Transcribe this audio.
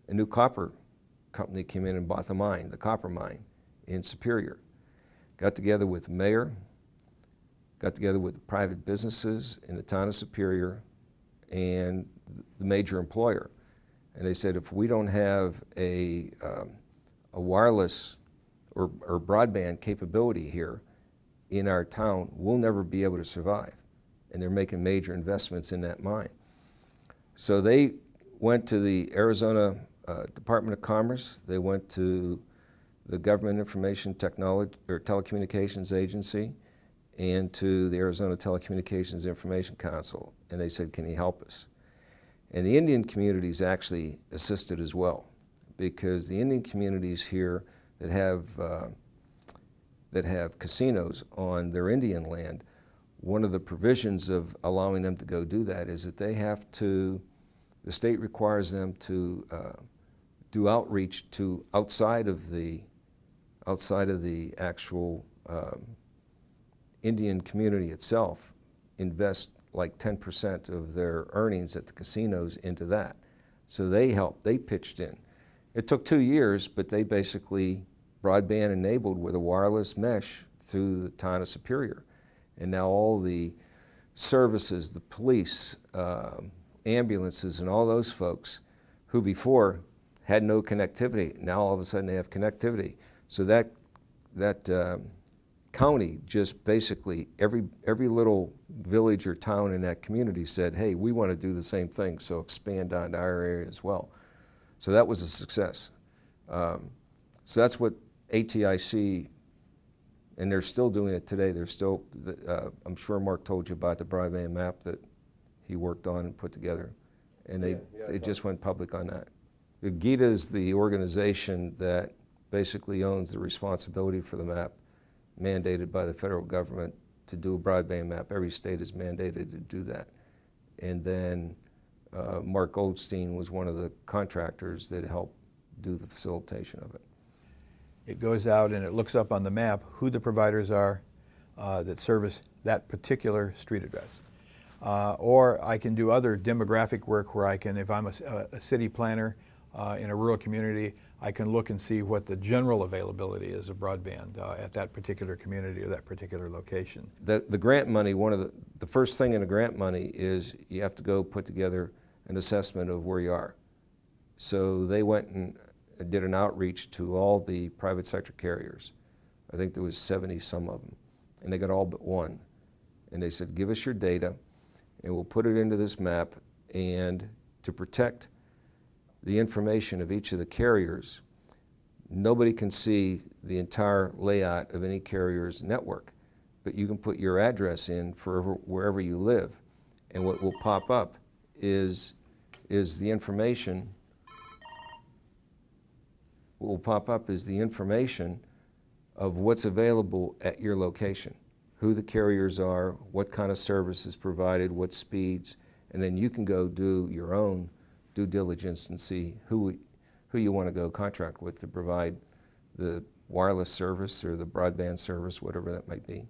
a new copper company came in and bought the mine, the copper mine in Superior. Got together with the mayor, got together with the private businesses in the town of Superior and the major employer. And they said, if we don't have a wireless or broadband capability here in our town, we'll never be able to survive. And they're making major investments in that mine. So they went to the Arizona Department of Commerce, they went to the Government Information Technology or Telecommunications Agency, and to the Arizona Telecommunications Information Council, and they said, can you help us? And the Indian communities actually assisted as well, because the Indian communities here that have casinos on their Indian land, one of the provisions of allowing them to go do that is that they have to, the state requires them to do outreach to outside of the actual Indian community itself, invest like 10% of their earnings at the casinos into that. So they helped, they pitched in. It took 2 years, but they basically broadband enabled with a wireless mesh through the town of Superior. And now all the services, the police, ambulances, and all those folks who before had no connectivity, now all of a sudden they have connectivity. So that county just basically, every little village or town in that community said, hey, we want to do the same thing, so expand onto our area as well. So that was a success. So that's what ATIC, and they're still doing it today. They're still, I'm sure Mark told you about the broadband map that he worked on and put together, and they just went public on that. The GITA is the organization that basically owns the responsibility for the map, mandated by the federal government to do a broadband map. Every state is mandated to do that. And then Mark Goldstein was one of the contractors that helped do the facilitation of it. It goes out and it looks up on the map who the providers are that service that particular street address. Or I can do other demographic work where I can, if I'm a city planner in a rural community, I can look and see what the general availability is of broadband at that particular community or that particular location. The grant money, one of the first thing in the grant money is you have to go put together an assessment of where you are. So they went and did an outreach to all the private sector carriers. I think there was 70 some of them, and they got all but one. And they said, give us your data and we'll put it into this map, and to protect the information of each of the carriers, nobody can see the entire layout of any carrier's network, but you can put your address in for wherever you live, and what will pop up is the information. What will pop up is the information of what's available at your location, who the carriers are, what kind of service is provided, what speeds, and then you can go do your own due diligence and see who you want to go contract with to provide the wireless service or the broadband service, whatever that might be.